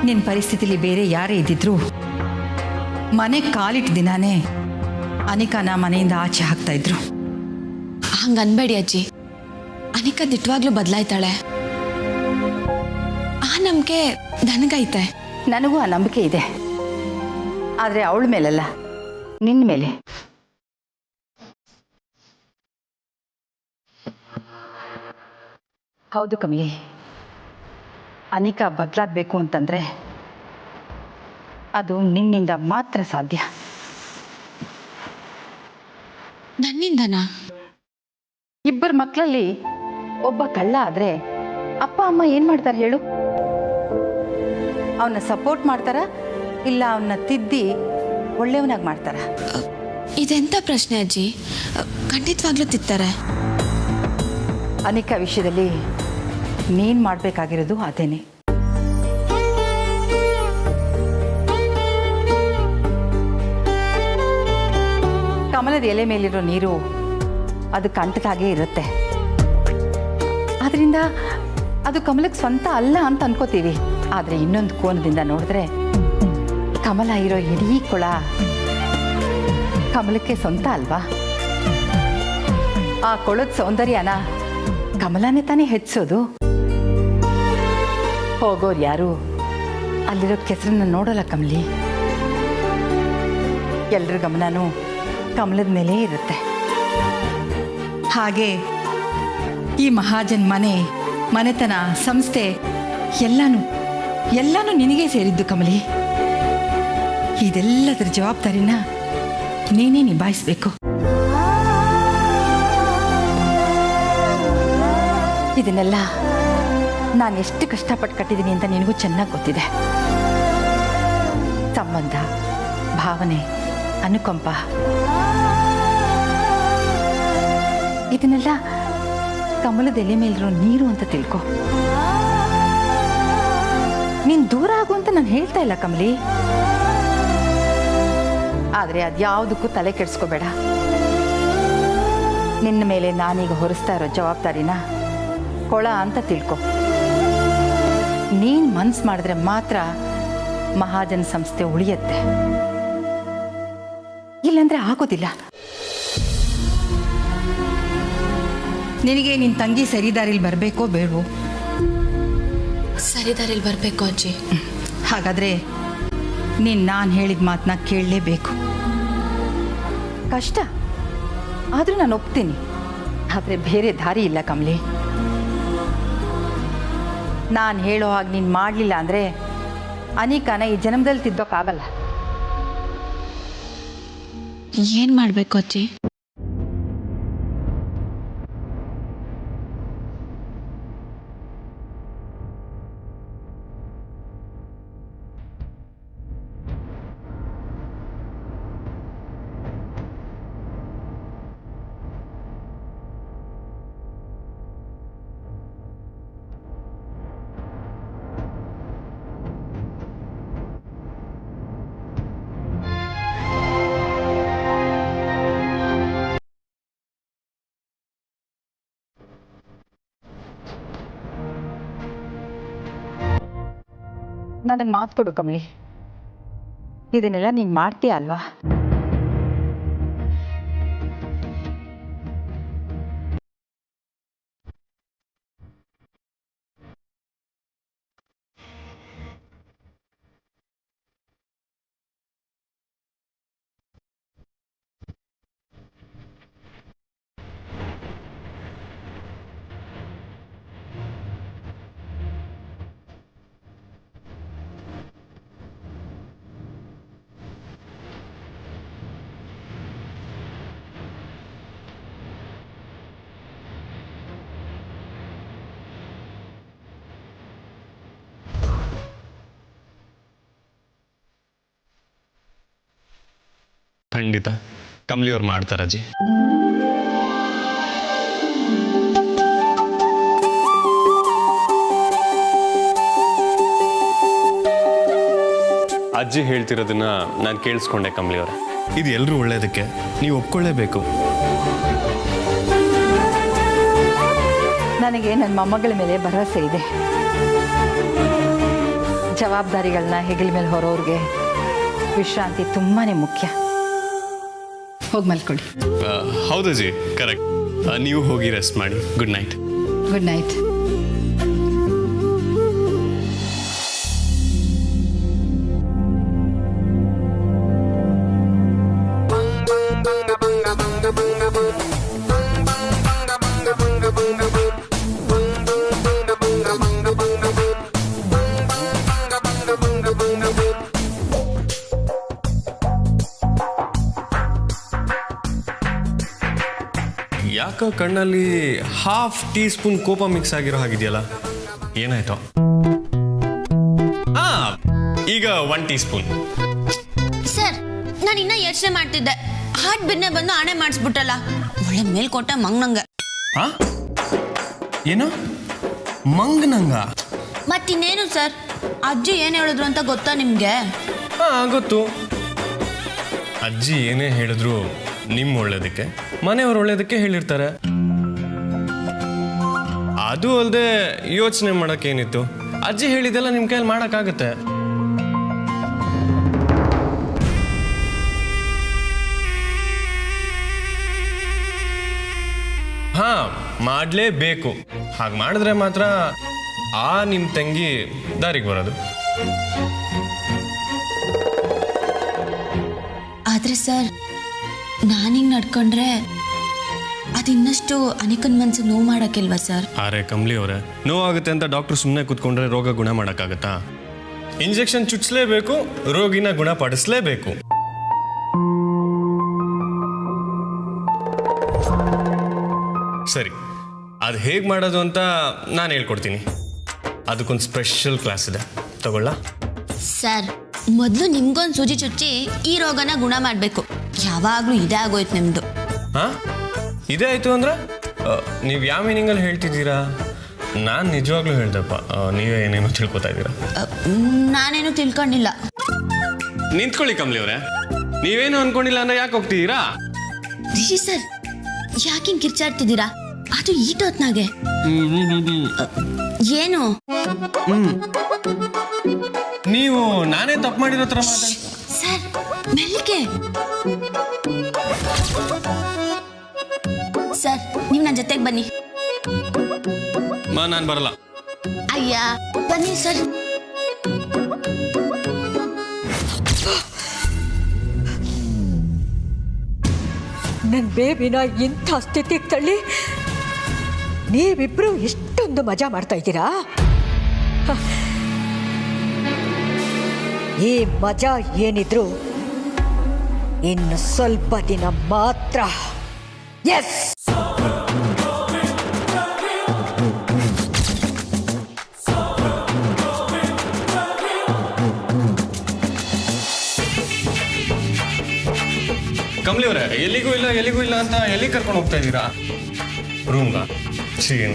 ನಿನ್ನ ಪರಿಸ್ಥಿತಿಲಿ ಬೇರೆ ಯಾರೇ ಇದ್ದಿದ್ರು ಮನೆ ಕಾಲಿಟ್ಟ ದಿನಾನೇ ಅನಿಕಾನ ಮನೆಯಿಂದ ಆಚೆ ಹಾಕ್ತಾ ಇದ್ರು. ಹಂಗನ್ಬೇಡಿ ಅಜ್ಜಿ, ಅನಿಕಾ ದಿಟ್ಟವಾಗ್ಲೂ ಬದಲಾಯ್ತಾಳೆ. ಆ ನಂಬಿಕೆ ನನಗೈತೆ. ನನಗೂ ಆ ನಂಬಿಕೆ ಇದೆ, ಆದರೆ ಅವಳ ಮೇಲಲ್ಲ, ನಿನ್ನ ಮೇಲೆ. ಹೌದು ಕಮಲಿ, ಅನಿಕಾ ಬದಲಾಗಬೇಕು ಅಂತಂದರೆ ಅದು ನಿನ್ನಿಂದ ಮಾತ್ರ ಸಾಧ್ಯ. ನನ್ನಿಂದನಾ? ಇಬ್ಬರು ಮಕ್ಕಳಲ್ಲಿ ಒಬ್ಬ ಕಳ್ಳ ಆದರೆ ಅಪ್ಪ ಅಮ್ಮ ಏನು ಮಾಡ್ತಾರೆ ಹೇಳು? ಅವನ್ನ ಸಪೋರ್ಟ್ ಮಾಡ್ತಾರ, ಇಲ್ಲ ಅವನ್ನ ತಿದ್ದಿ ಒಳ್ಳೆಯವನಾಗಿ ಮಾಡ್ತಾರ? ಇದೆಂಥ ಪ್ರಶ್ನೆ ಅಜ್ಜಿ? ಖಂಡಿತವಾಗ್ಲೂ ತಿತ್ತಾರೆ. ಅನಿಕಾ ವಿಷಯದಲ್ಲಿ ನೀನು ಮಾಡಬೇಕಾಗಿರೋದು ಅದೇನೆ. ಕಮಲದ ಎಲೆ ಮೇಲಿರೋ ನೀರು ಅದು ಕಂಟಕಾಗೇ ಇರುತ್ತೆ. ಅದರಿಂದ ಅದು ಕಮಲಕ್ಕೆ ಸ್ವಂತ ಅಲ್ಲ ಅಂತ ಅನ್ಕೋತೀವಿ. ಆದರೆ ಇನ್ನೊಂದು ಕೋನದಿಂದ ನೋಡಿದ್ರೆ ಕಮಲ ಇರೋ ಇಡೀ ಕೊಳ ಕಮಲಕ್ಕೆ ಸ್ವಂತ ಅಲ್ವಾ? ಆ ಕೊಳದ ಸೌಂದರ್ಯನ ಕಮಲನೇ ತಾನೇ ಹೆಚ್ಚೋದು. ಹೋಗೋರು ಯಾರು ಅಲ್ಲಿರೋ ಕೆಸರನ್ನ ನೋಡೋಲ್ಲ ಕಮಲಿ. ಎಲ್ಲರ ಗಮನನೂ ಕಮಲದ ಮೇಲೆ ಇರುತ್ತೆ. ಹಾಗೆ ಈ ಮಹಾಜನ್ ಮನೆತನ, ಸಂಸ್ಥೆ ಎಲ್ಲಾನು ನಿನಗೆ ಸೇರಿದ್ದು ಕಮಲಿ. ಇದೆಲ್ಲದರ ಜವಾಬ್ದಾರಿನ ನೀನೇ ನಿಭಾಯಿಸಬೇಕು. ಇದನ್ನೆಲ್ಲ ನಾನು ಎಷ್ಟು ಕಷ್ಟಪಟ್ಟು ಕಟ್ಟಿದ್ದೀನಿ ಅಂತ ನಿನಗೂ ಚೆನ್ನಾಗಿ ಗೊತ್ತಿದೆ. ಸಂಬಂಧ, ಭಾವನೆ, ಅನುಕಂಪ, ಇದನ್ನೆಲ್ಲ ಕಮಲದ ಎಲೆ ಮೇಲಿರೋ ನೀರು ಅಂತ ತಿಳ್ಕೊ. ನೀನು ದೂರ ಆಗು ಅಂತ ನಾನು ಹೇಳ್ತಾ ಇಲ್ಲ ಕಮಲಿ, ಆದರೆ ಅದ್ಯಾವುದಕ್ಕೂ ತಲೆ ಕೆಡಿಸ್ಕೋಬೇಡ. ನಿನ್ನ ಮೇಲೆ ನಾನೀಗ ಹೊರಿಸ್ತಾ ಇರೋ ಜವಾಬ್ದಾರಿನ ಕೊಳ ಅಂತ ತಿಳ್ಕೊ. ನೀನು ಮನ್ಸು ಮಾಡಿದ್ರೆ ಮಾತ್ರ ಮಹಾಜನ್ ಸಂಸ್ಥೆ ಉಳಿಯತ್ತೆ, ಇಲ್ಲಾಂದ್ರೆ ಆಗೋದಿಲ್ಲ. ನಿನಗೆ ನಿನ್ನ ತಂಗಿ ಸರಿದಾರಿಲಿ ಬರಬೇಕೋ ಬೇಡವೋ? ಸರಿದಾರಿಲಿ ಬರಬೇಕು ಅಜ್ಜಿ. ಹಾಗಾದರೆ ನೀನು ನಾನು ಹೇಳಿದ ಮಾತನ್ನ ಕೇಳಲೇಬೇಕು. ಕಷ್ಟ ಆದರೂ ನಾನು ಒಪ್ತೀನಿ, ಆದರೆ ಬೇರೆ ದಾರಿ ಇಲ್ಲ ಕಮಲಿ. ನಾನು ಹೇಳೋ ಹಾಗೆ ನೀನು ಮಾಡಲಿಲ್ಲ ಅಂದರೆ ಅನಿಕಾನ ಈ ಜನ್ಮದಲ್ಲಿ ತಿದ್ದೋಕ್ಕಾಗಲ್ಲ. ಏನು ಮಾಡಬೇಕು ಅಜ್ಜಿ? ನನಗೆ ಮಾತು ಕೊಡು ಕಮಲಿ, ಇದನ್ನೆಲ್ಲ ನೀನು ಮಾಡ್ತೀಯ ಅಲ್ವಾ? ಖಂಡಿತ ಕಮಲಿಯವ್ರು ಮಾಡ್ತಾರೆ ಅಜ್ಜಿ. ಅಜ್ಜಿ ಹೇಳ್ತಿರೋದನ್ನ ನಾನು ಕೇಳಿಸ್ಕೊಂಡೆ ಕಮಲಿಯವರೇ. ಇದು ಎಲ್ಲರೂ ಒಳ್ಳೇದಕ್ಕೆ, ನೀವು ಒಪ್ಕೊಳ್ಳೇಬೇಕು. ನನಗೆ ನನ್ನ ಮೊಮ್ಮಗಳ ಮೇಲೆ ಭರವಸೆ ಇದೆ. ಜವಾಬ್ದಾರಿಗಳನ್ನ ಹೆಗಲ ಮೇಲೆ ಹೊರೋರಿಗೆ ವಿಶ್ರಾಂತಿ ತುಂಬಾ ಮುಖ್ಯ. ಹೋಗಿ ಮಲ್ಕೊಳ್ಳಿ. ಹೌದು ಜಿ, ಕರೆಕ್ಟ್. ನೀವು ಹೋಗಿ ರೆಸ್ಟ್ ಮಾಡಿ. Good night. Good night. ಯಾಕೋ ಕಣ್ಣಲ್ಲಿ ಹಾಫ್ ಟೀ ಸ್ಪೂನ್ ಕೋಪ ಮಿಕ್ಸ್ ಆಗಿರೋ ಹಾಗಿದೆಯಲ್ಲ, ಏನಾಯ್ತು? ಈಗ 1 ಟೀ ಸ್ಪೂನ್. ಸರ್, ನಾನು ಇನ್ನ ಯೋಚನೆ ಮಾಡ್ತಿದ್ದೆ, ಹಾರ್ಟ್ ಬಿನ್ನೆ ಬಂದು ಆಣೆ ಮಾಡಿಸ್ಬಿಟ್ಟಲ್ಲ, ಒಳ್ಳೆ ಮೇಲ್ಕೋಟೆ ಮಂಗ್ನಂಗ. ಏನು ಮಂಗ್ನಂಗ? ಮತ್ತಿನ್ನೇನು ಸರ್, ಅಜ್ಜಿ ಏನ್ ಹೇಳಿದ್ರು ಅಂತ ಗೊತ್ತಾ ನಿಮ್ಗೆ? ಗೊತ್ತು. ಅಜ್ಜಿ ಏನೇ ಹೇಳಿದ್ರು ನಿಮ್ಮ ಒಳ್ಳೇದಕ್ಕೆ, ಮನೆಯವ್ರ ಒಳ್ಳೇದಕ್ಕೆ ಹೇಳಿರ್ತಾರೆ. ಅದು ಅಲ್ಲದೆ ಯೋಚನೆ ಮಾಡೋಕ್ಕೇನಿತ್ತು? ಅಜ್ಜಿ ಹೇಳಿದೆಲ್ಲ ನಿಮ್ಮ ಕೈಯಲ್ಲಿ ಮಾಡೋಕ್ಕಾಗತ್ತೆ. ಮಾಡಲೇಬೇಕು. ಹಾಗೆ ಮಾಡಿದ್ರೆ ಮಾತ್ರ ನಿಮ್ಮ ತಂಗಿ ದಾರಿಗೆ ಬರೋದು. ಆದ್ರೆ ಸರ್, ನಾನಿಂಗ್ ನಡ್ಕೊಂಡ್ರೆ ಅದಿನ್ನಷ್ಟು ಅನಿಕನ್ ಮನ್ಸಿಗೆ ನೋವು ಮಾಡಕ್ಕಿಲ್ವಾ ಸರ್? ಅರೆ ಕಮಲಿ ಅವರೇ, ನೋವಾಗುತ್ತೆ ಅಂತ ಡಾಕ್ಟರ್ ಸುಮ್ಮನೆ ಕೂತ್ಕೊಂಡ್ರೆ ರೋಗ ಗುಣ ಮಾಡೋಕ್ಕಾಗತ್ತಾ? ಇಂಜೆಕ್ಷನ್ ಚುಚ್ಚಲೇಬೇಕು, ರೋಗಿನ ಗುಣಪಡಿಸಲೇಬೇಕು. ಸರಿ, ಅದು ಹೇಗೆ ಮಾಡೋದು ಅಂತ ನಾನು ಹೇಳ್ಕೊಡ್ತೀನಿ. ಅದಕ್ಕೊಂದು ಸ್ಪೆಷಲ್ ಕ್ಲಾಸ್ ಇದೆ, ತಗೊಳ್ಳ? ಸರ್, ಮೊದಲು ನಿಮ್ಗೊಂದು ಸೂಜಿ ಚುಚ್ಚಿ ಈ ರೋಗನ ಗುಣ ಮಾಡಬೇಕು. ಯಾವಾಗಲೂ ಇದೇ ಆಗೋಯ್ತು ನಿಮ್ದು. ಇದೇ ಆಯಿತು ಅಂದ್ರೆ ನೀವು ಯಾವ ಮೀನಿಂಗಲ್ಲಿ ಹೇಳ್ತಿದ್ದೀರಾ? ನಾನು ನಿಜವಾಗ್ಲೂ ಹೇಳ್ದಪ್ಪ, ನೀವೇ ಏನೇನೋ ತಿಳ್ಕೊತಾ ಇದ್ದೀರಾ. ನಾನೇನು ತಿಳ್ಕೊಂಡಿಲ್ಲ. ನಿಂತ್ಕೊಳ್ಳಿ ಕಮಲಿ ಅವರೇ, ನೀವೇನು ಅನ್ಕೊಂಡಿಲ್ಲ ಅಂದ್ರೆ ಯಾಕೆ ಹೋಗ್ತಿದ್ದೀರಾ? ರಿಷಿ ಸರ್, ಯಾಕಿಂಗ್ ಕಿರ್ಚಾಡ್ತಿದ್ದೀರಾ? ಅದು ಈಟೊತ್ನಾಗೆ ಏನು? ನೀವು ನಾನೇ ತಪ್ಪು ಮಾಡಿರೋ ಥರ ಸರ್, ಮೆಲ್ಗೆ. ಸರ್, ನೀವು ನನ್ನ ಜೊತೆಗೆ ಬನ್ನಿ. ನಾನು ಬರಲ್ಲ. ಅಯ್ಯ, ಬನ್ನಿ ಸರ್. ನನ್ನ ಬೇಬಿನ ಇಂಥ ಸ್ಥಿತಿಗೆ ತಳ್ಳಿ ನೀವಿಬ್ರು ಇಷ್ಟೊಂದು ಮಜಾ ಮಾಡ್ತಾ ಇದ್ದೀರಾ? ಈ ಮಜಾ ಏನಿದ್ರು ಇನ್ನು ಸ್ವಲ್ಪ ದಿನ ಮಾತ್ರ. ಎಸ್, ಕಮಲಿ ಅವರೇ, ಎಲ್ಲಿಗೂ ಇಲ್ಲ ಅಂತ ಎಲ್ಲಿ ಕರ್ಕೊಂಡು ಹೋಗ್ತಾ ಇದ್ದೀರಾ? ರೂಮ್ಗ?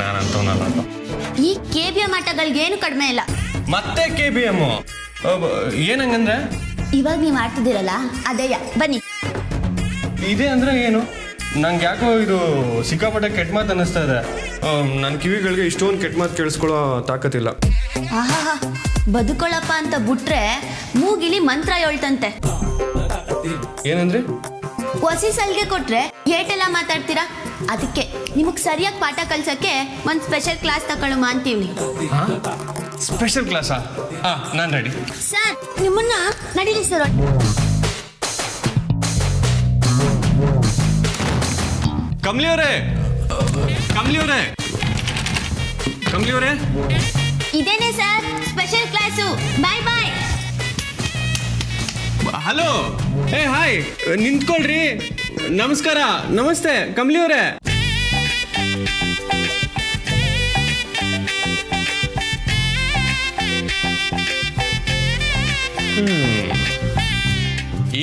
ನಾನಂತವನಲ್ಲ. ಈ KBM ಆಟಗಳಿಗೇನು ಕಡಿಮೆ ಇಲ್ಲ. ಮತ್ತೆ KBM ಏನಂಗಂದ್ರೆ? ಇವಾಗ ನೀವು ಆಡ್ತಿದ್ದೀರಲ್ಲ, ಅದೇಯ. ಬನ್ನಿ. ಇದೇ ಅಂದ್ರೆ ಏನು? ನಂಗೆ ಯಾಕೋ ಇದು ಸಿಕ್ಕಾಪಟ್ಟೆ ಕೆಟ್ಟ ಮಾತು ಅನ್ನಿಸ್ತಾ ಇದೆ. ನನ್ನ ಕಿವಿಗಳಿಗೆ ಇಷ್ಟೊಂದು ಕೆಟ್ಟ ಮಾತು ಕೇಳಿಸ್ಕೊಳ್ಳೋ ತಾಕತ್ತಿಲ್ಲ. ಆಹಾ, ಬದುಕೊಳ್ಳಪ್ಪ ಅಂತ ಬಿಟ್ರೆ ಮೂಗಿಲಿ ಮಂತ್ರ ಹೇಳ್ತಂತೆ. ಏನಂದ್ರೆ? ಹೊಸಿ ಸಲ್ಗೆ ಕೊಟ್ರೆ ಏಟೆಲ್ಲ ಮಾತಾಡ್ತೀರಾ? ಅದಕ್ಕೆ ನಿಮಗೆ ಸರಿಯಾಗಿ ಪಾಠ ಕಲ್ಸಕ್ಕೆ ಒಂದು ಸ್ಪೆಷಲ್ ಕ್ಲಾಸ್ ತಗೊಳ್ಳೋಣ ಅಂತೀವಿ. ಸ್ಪೆಷಲ್ ಕ್ಲಾಸಾ? ನಾನು ರೆಡಿ. ಸರ್, ನಿಮ್ಮನ್ನ ನಡೀರಿ ಸರ್. ಕಮಲಿ ಅವರೇ, ಇದೇನೆ sir special class. Bye bye. Hello, hi, ನಿಂತ್ಕೊಳ್ರಿ. ನಮಸ್ಕಾರ, ನಮಸ್ತೆ ಕಮಲಿ ಅವರೇ.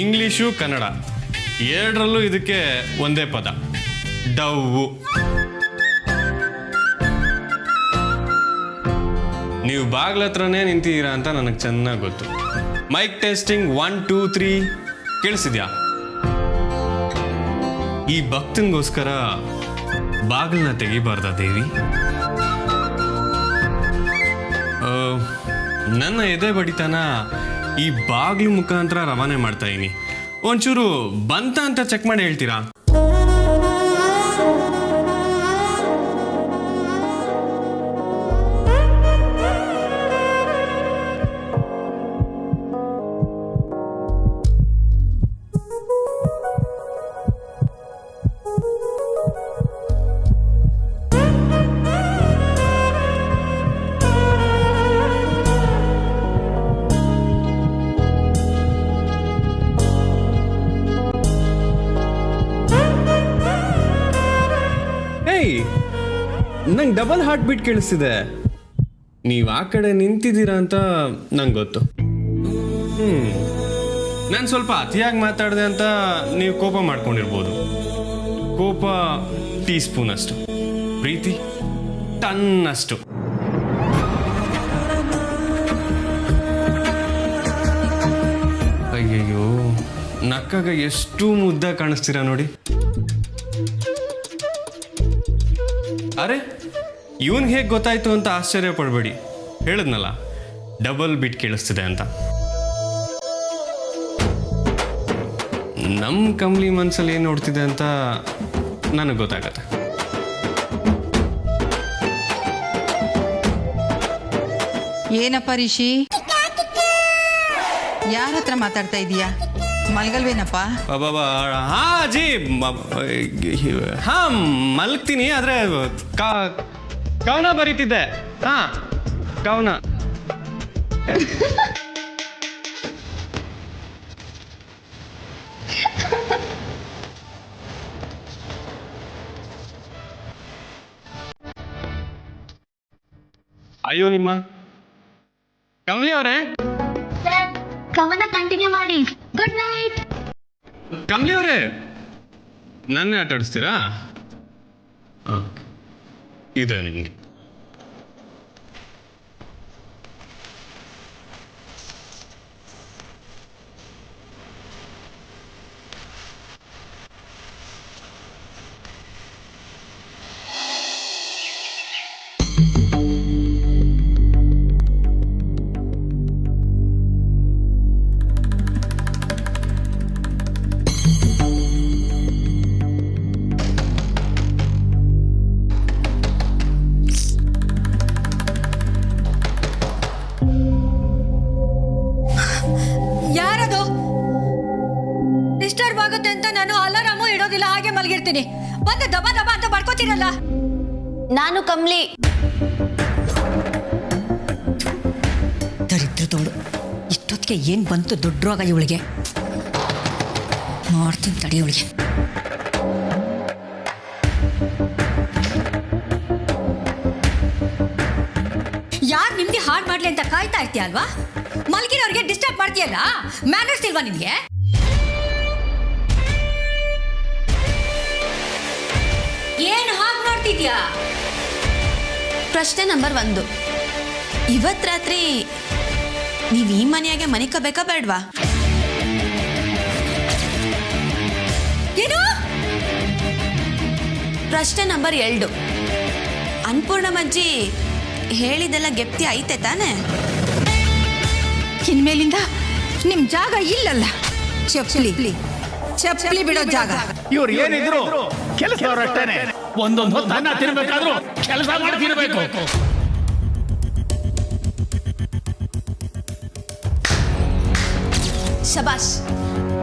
ಇಂಗ್ಲಿಷು ಕನ್ನಡ ಎರಡರಲ್ಲೂ ಇದಕ್ಕೆ ಒಂದೇ ಪದ, ಡವ್ವು. ನೀವು ಬಾಗ್ಲ ಹತ್ರನೇ ನಿಂತಿದ್ದೀರಾ ಅಂತ ನನಗೆ ಚೆನ್ನಾಗಿ ಗೊತ್ತು. ಮೈಕ್ ಟೆಸ್ಟಿಂಗ್ 1 2 3 ಕೇಳಿಸಿದ್ಯಾ? ಈ ಭಕ್ತನಿಗೋಸ್ಕರ ಬಾಗಿಲನ್ನ ತೆಗಿಬಾರ್ದ ದೇವಿ? ನನ್ನ ಎದೆ ಬಡಿತನ ಈ ಬಾಗ್ಲು ಮುಖಾಂತರ ರವಾನೆ ಮಾಡ್ತಾ ಇದೀನಿ. ಒಂಚೂರು ಬಂತ ಅಂತ ಚೆಕ್ ಮಾಡಿ ಹೇಳ್ತೀರಾ? ನಂಗೆ ಡಬಲ್ ಹಾರ್ಟ್ ಬೀಟ್ ಕೇಳಿಸ್ತಿದೆ. ನೀವು ಆ ಕಡೆ ನಿಂತಿದ್ದೀರಾ ಅಂತ ನಂಗೆ ಗೊತ್ತು. ನಾನು ಸ್ವಲ್ಪ ಅತಿಯಾಗಿ ಮಾತಾಡಿದೆ ಅಂತ ನೀವು ಕೋಪ ಮಾಡ್ಕೊಂಡಿರ್ಬೋದು. ಕೋಪ ಟೀ ಸ್ಪೂನ್ ಅಷ್ಟು, ಪ್ರೀತಿ ಟನ್ ಅಷ್ಟು. ಅಯ್ಯಯ್ಯೋ, ನಕ್ಕಾಗ ಎಷ್ಟು ಮುದ್ದ ಕಾಣಿಸ್ತೀರಾ ನೋಡಿ. ಅರೆ, ಇವನ್ಗೆ ಹೇಗೆ ಗೊತ್ತಾಯ್ತು ಅಂತ ಆಶ್ಚರ್ಯ ಪಡಬೇಡಿ. ಹೇಳಿದ್ನಲ್ಲ, ಡಬಲ್ ಬೀಟ್ ಕೇಳಿಸ್ತಿದೆ ಅಂತ. ನಮ್ಮ ಕಮ್ಲಿ ಮನ್ಸಲ್ಲಿ ಏನು ನೋಡ್ತಿದೆ ಅಂತ ನನಗೆ ಗೊತ್ತಾಗತ್ತೆ. ಏನಪ್ಪ ರಿಷಿ, ಯಾರ ಹತ್ರ ಮಾತಾಡ್ತಾ ಇದೀಯಾ? ಮಲ್ಗಲ್ವೇನಪ್ಪ? ಹಾ ಅಜ್ಜಿ, ಹಾ ಮಲಗ್ತೀನಿ. ಆದ್ರೆ ಕವನ ಬರೀತಿದ್ದೆ. ಹಾ, ಕವನ. ಅಯ್ಯೋ ನಿಮ್ಮ ಕಮಲಿ ಅವರೇ, ಕವನ ಕಂಟಿನ್ಯೂ ಮಾಡಿ. Good night. ಕಮಲಿ ಅವರೇ, ನನ್ನೇ ಆಟ ಆಡಿಸ್ತೀರಾ? ಇದೆ ನಿಮಗೆ. ಯಾರದು? ಡಿಸ್ಟರ್ಬ್ ಆಗುತ್ತೆ ಅಂತ ನಾನು ಅಲಾರಾಮು ಇಡೋದಿಲ್ಲ, ಹಾಗೆ ಮಲಗಿರ್ತೀನಿ. ಬಂದು ದಬ ದಬ ಅಂತ ಬರ್ಕೋತೀರಲ್ಲ. ನಾನು ಕಮ್ಲಿ. ದರಿದ್ರ ತೋಡು, ಇಷ್ಟೊತ್ತಿಗೆ ಏನ್ ಬಂತು ದೊಡ್ಡ ರೋಗ ಇವಳಿಗೆ? ಮಾಡ್ತೀನಿ ತಡಿ ಇವಳಿಗೆ. ಯಾರು ನಿಮ್ಗೆ ಹಾಡ್ ಮಾಡ್ಲಿ ಅಂತ ಕಾಯ್ತಾ ಇರ್ತೀಯ ಅಲ್ವಾ? ಮಲ್ಗಿರೋರಿಗೆ ಡಿಸ್ಟರ್ಬ್ ಮಾಡ್ತೀಯಲ್ಲ, ಮ್ಯಾನರ್ಸ್ ಇಲ್ವಾ ನಿಮ್ಗೆ? ಏನು ಹಾಗೆ ನೋಡ್ತಿದ್ಯಾ? ಪ್ರಶ್ನೆ ನಂಬರ್ 1. ಇವತ್ತು ರಾತ್ರಿ ನೀವು ಈ ಮನೆಯಾಗೆ ಮನಿಕಬೇಕಾ ಬೇಡ್ವಾ? ಏನು? ಪ್ರಶ್ನೆ ನಂಬರ್ 2. ಅನ್ಪೂರ್ಣಮಜ್ಜಿ ಹೇಳಿದೆಲ್ಲ ಗೆಪ್ತಿ ಐತೆ ತಾನೆ? ಇನ್ಮೇಲಿಂದ ನಿಮ್ ಜಾಗ ಇಲ್ಲಲ್ಲ. ಚಪ್ಪಲಿ ಬಿಡೋ ಜಾಗ. ಇವ್ರು ಏನಿದ್ರು ಕೆಲಸದವರಷ್ಟೇನೆ. ಒಂದೊಂದು ಹೊತ್ತು ಅನ್ನ ತಿನ್ಬೇಕಾದ್ರೂ ಕೆಲಸ ಮಾಡಿ ತಿನ್ಬೇಕು. ಶಬಾಷ್,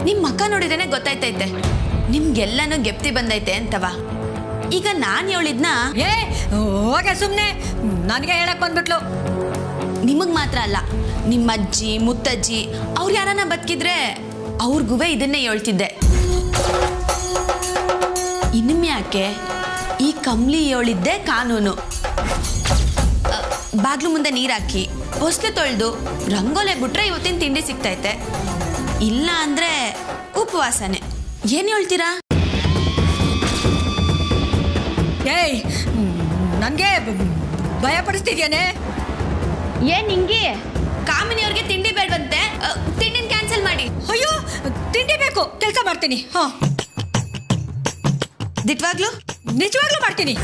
ನಿಮ್ ಮಕ್ಕ ನೋಡಿದೇನೆ ಗೊತ್ತಾಯ್ತೈತೆ ನಿಮ್ಗೆಲ್ಲನೂ ಗೆಪ್ತಿ ಬಂದೈತೆ ಅಂತವ. ಈಗ ನಾನು ಹೇಳಿದ್ನ ಏ ಹೋಗೆ ಸುಮ್ನೆ, ನನಗೆ ಹೇಳಕ್ ಬಂದ್ಬಿಟ್ಲು. ನಿಮಗ್ ಮಾತ್ರ ಅಲ್ಲ, ನಿಮ್ಮ ಅಜ್ಜಿ ಮುತ್ತಜ್ಜಿ ಅವ್ರು ಯಾರನ್ನ ಬದುಕಿದ್ರೆ ಅವ್ರಿಗೂ ಇದನ್ನೇ ಹೇಳ್ತಿದ್ದೆ. ಇನ್ಮ್ಯಾಕೆ ಈ ಕಮ್ಲಿ ಹೇಳಿದ್ದೆ ಕಾನೂನು. ಬಾಗ್ಲು ಮುಂದೆ ನೀರಾಕಿ ಹೊಸ್ಲು ತೊಳೆದು ರಂಗೋಲೆ ಬಿಟ್ರೆ ಇವತ್ತಿನ ತಿಂಡಿ ಸಿಗ್ತೈತೆ, ಇಲ್ಲ ಅಂದ್ರೆ ಉಪವಾಸನೆ. ಏನ್ ಹೇಳ್ತೀರಾ? ಏಯ್, ನನಗೆ ಭಯ ಪಡಿಸ್ತಿದ್ಯಾನೆ? ಏನ್ ನಿಂಗೆ? ಕಾಮಿನಿಯವ್ರಿಗೆ ತಿಂಡಿ ಬೇಡವಂತೆ, ತಿಂಡಿನ ಕ್ಯಾನ್ಸಲ್ ಮಾಡಿ. ಅಯ್ಯೋ, ತಿಂಡಿ ಬೇಕು, ಕೆಲಸ ಮಾಡ್ತೀನಿ. ಹಾ, ದಿಟ್ವಾಗ್ಲು ನಿಜವಾಗ್ಲೂ ಮಾಡ್ತೀನಿ.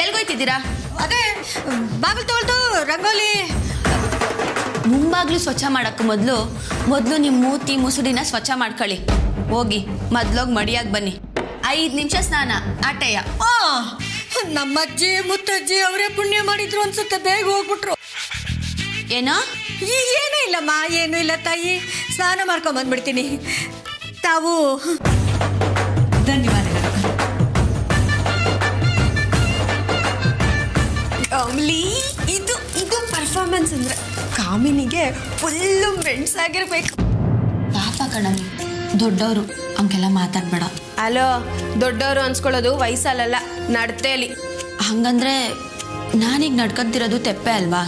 ಎಲ್ಗೋಯ್ತಿದ್ದೀರಾ? ಅದೇ ಬಾಗಿಲು ತೊಳ್ದು ರಂಗೋಲಿ ಮುಂಬಾಗ್ಲು ಸ್ವಚ್ಛ ಮಾಡಕ್ಕೆ ಮೊದಲು ನಿಮ್ಮ ಮೂತಿ ಮುಸುಡಿನ ಸ್ವಚ್ಛ ಮಾಡ್ಕೊಳ್ಳಿ. ಹೋಗಿ ಮೊದ್ಲೋಗಿ ಮಡಿಯಾಗಿ ಬನ್ನಿ. 5 ನಿಮಿಷ ಸ್ನಾನ ಆಟೆಯ. ನಮ್ಮಜ್ಜಿ ಮುತ್ತಜ್ಜಿ ಅವರೇ ಪುಣ್ಯ ಮಾಡಿದ್ರು ಅನ್ಸುತ್ತೆ, ಬೇಗ ಹೋಗ್ಬಿಟ್ರು. ಏನೋ? ಏನೂ ಇಲ್ಲಮ್ಮ, ಏನೂ ಇಲ್ಲ ತಾಯಿ, ಸ್ನಾನ ಮಾಡ್ಕೊಂಡ್ ಬಂದ್ಬಿಡ್ತೀನಿ. ತಾವು ಧನ್ಯವಾದಗಳು. ಕಮಲಿ, ಇದು ಪರ್ಫಾರ್ಮೆನ್ಸ್ ಅಂದ್ರೆ ಕಾಮಿನಿಗೆ ಫುಲ್ಲು ಮೆಣಸಾಗಿರ್ಬೇಕು. ಪಾಪ ಕಣಮ್ಮಿ, ದೊಡ್ಡವರು ಹಂಗೆಲ್ಲ ಮಾತಾಡ್ಬೇಡ. ಅಲೋ, ದೊಡ್ಡವರು ಅನ್ಸ್ಕೊಳ್ಳೋದು ವಯಸ್ಸಲ್ಲ, ನಡತೆಯಲ್ಲಿ. ಹಂಗಂದ್ರೆ ನಾನೀಗ ನಡ್ಕೊಂತಿರೋದು ತೆಪ್ಪೆ ಅಲ್ವಾ?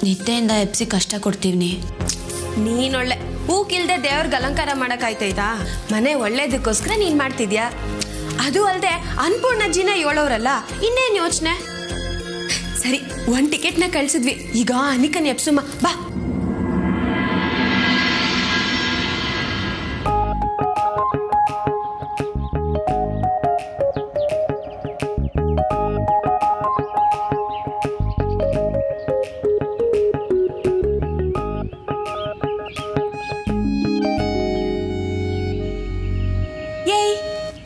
ನಿದ್ದೆಯಿಂದ ಎಪ್ಸಿ ಕಷ್ಟ ಕೊಡ್ತೀವಿ. ನೀನೊಳ್ಳೆ ಹೂಕಿಲ್ದೆ ದೇವ್ರಿಗೆ ಅಲಂಕಾರ ಮಾಡಕ್ಕಾಯ್ತೈತಾ? ಮನೆ ಒಳ್ಳೇದಕ್ಕೋಸ್ಕರ ನೀನ್ ಮಾಡ್ತಿದ್ಯಾ. ಅದು ಅಲ್ಲದೆ ಅನ್ಪೂರ್ಣಜ್ಜಿನ ಹೇಳೋರಲ್ಲ, ಇನ್ನೇನು ಯೋಚನೆ? ಸರಿ, 1 ಟಿಕೆಟ್ನ ಕಳ್ಸಿದ್ವಿ, ಈಗ ಅನಿಕನ್ ಎಪ್ಸುಮ್ಮ ಬಾ.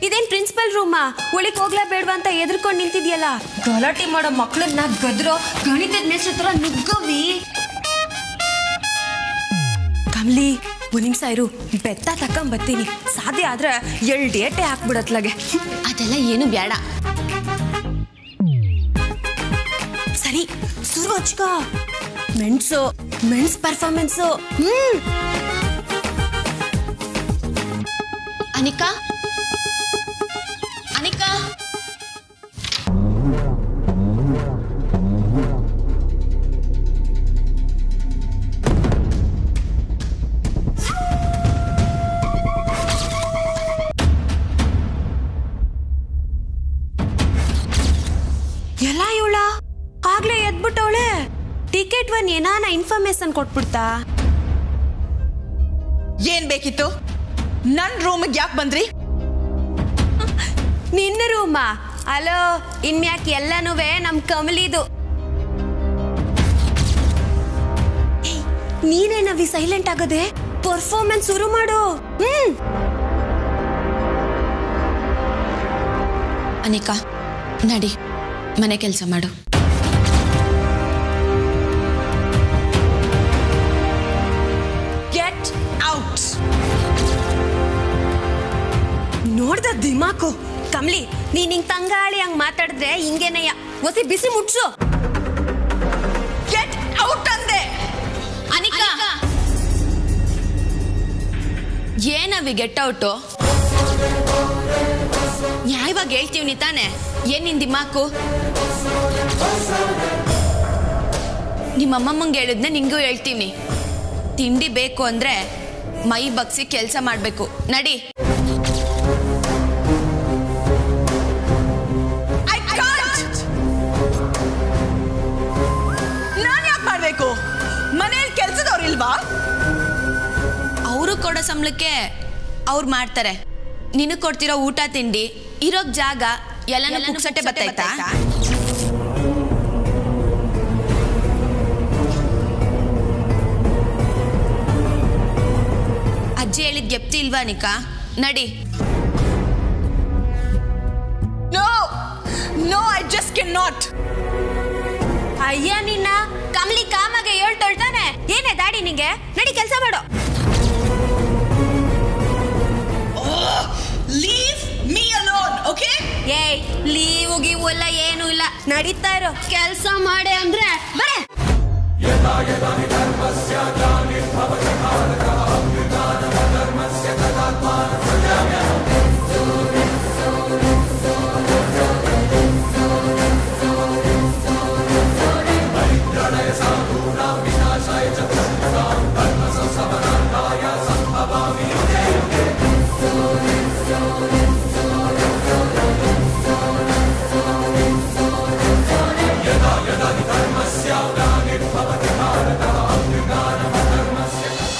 ಇದೇನ್ ಪ್ರಿನ್ಸಿಪಲ್ ರೂಮಾ? ಒಳಗೆ ಹೋಗ್ಲಾ ಬೇಡವಾ ಅಂತ ಎದ್ರಕೊಂಡು ನಿಂತಿದ್ಯಲ್ಲ. ಗಲಾಟೆ ಮಾಡೋ ಮಕ್ಳನ್ನ ಗದ್ರೋ ಗಣಿತದ ಮೇಷ್ಟ್ರ ಹತ್ರ ನುಗ್ಗವಿ. ಕಮಲಿ, 1 ನಿಮಿಷ ಇರು, ಬೆತ್ತ ತಕೊಂಬತ್ತೀನಿ. ಸಾಧ್ಯ ಆದ್ರೆ 2 ಡೇಟೆ ಹಾಕ್ಬಿಡತ್ಲಾಗೆ. ಅದೆಲ್ಲ ಏನು ಬೇಡ. ಸರಿ, ಸುರು ಹಚ್ಕೋ. ಮೆಣಸ್ ಪರ್ಫಾರ್ಮೆನ್ಸು. ಅನಿಕಾ, ಎಲ್ಲ ಇವಳ ಆಗ್ಲೇ ಎದ್ಬಿಟ್ಟವಳೆ. ಟಿಕೆಟ್ 1 ಏನಾನ ಇನ್ಫಾರ್ಮೇಶನ್ ಕೊಟ್ಬಿಡ್ತಾ? ಏನ್ ಬೇಕಿತ್ತು? ನನ್ ರೂಮ್ಗೆ ಯಾಕೆ ಬಂದ್ರಿ? ನಿನ್ನ ರೂಮಾ? ಅಲೋ, ಇನ್ಯಾಕೆ ಎಲ್ಲನೂ ನಮ್ ಕಮಲಿದು. ನೀನೇನವಿ ಸೈಲೆಂಟ್ ಆಗದೆ? ಪರ್ಫಾರ್ಮೆನ್ಸ್ ಶುರು ಮಾಡು. ಅನಿಕಾ, ನಡಿ, ಮನೆ ಕೆಲಸ ಮಾಡು. Get out. ನೋಡ್ದ ದಿಮಾಕು. ಕಮಲಿ, ನೀನ್ ಹಿಂಗ್ ತಂಗಾಳಿ ಹಂಗ್ ಮಾತಾಡಿದ್ರೆ ಹಿಂಗೇನಯ್ಯ. ಒಸಿ ಬಿಸಿ ಮುಟ್ಸು. ಗೆಟ್ ಔಟ್ ಅಂದೆ. ಅನಿಕಾ, ಏನವಿ ಗೆಟ್ ಔಟು? ನ್ಯಾಯವಾಗಿ ಹೇಳ್ತೀವಿ ತಾನೆ, ಏನ್ ನಿನ್ ದಿಮಾಕು? ನಿಮ್ಮಮ್ಮಂಗೆ ಹೇಳಿದ್ನೆ ನಿಂಗೂ ಹೇಳ್ತೀವಿ. ತಿಂಡಿ ಬೇಕು ಅಂದ್ರೆ ಮೈ ಬಗ್ಸಿ ಕೆಲಸ ಮಾಡ್ಬೇಕು. ನಡಿ. ನಾನ್ ಯಾಕೆ ಮಾಡ್ಬೇಕು? ಮನೇಲಿ ಕೆಲ್ಸದವ್ರಿಲ್ವಾ? ಅವರು ಕೊಡೋ ಸಂಬಳಕ್ಕೆ ಅವ್ರು ಮಾಡ್ತಾರೆ. ನಿನಗೆ ಕೊಡ್ತಿರೋ ಊಟ ತಿಂಡಿ ಇರೋಕ್ ಜಾಗ ಎಲ್ಲನೂ ಪುಕ್ಸಟ್ಟೆ ಬತ್ತಾಯ್ತಾ? ಅಜ್ಜಿ ಹೇಳಿದ್ ಗೆಪ್ತಿ ಇಲ್ವಾ ನಿಕಾ? ನಡಿ. No, I just cannot. ಅಯ್ಯ ನಿನ್ನ ಕಮಲಿ ಕಾಮಾಗೆ ಹೇಳ್ತಾನೆ. ಏನೇ ದಾಡಿ ನಿಂಗೆ? ನಡಿ ಕೆಲಸ ಮಾಡು. Leave me alone, okay? ಏಯ್, ಲೀವು ಗೀವು ಎಲ್ಲ ಏನೂ ಇಲ್ಲ, ನಡೀತಾ ಇರೋ ಕೆಲಸ ಮಾಡೆ ಅಂದ್ರೆ ಬರೇ.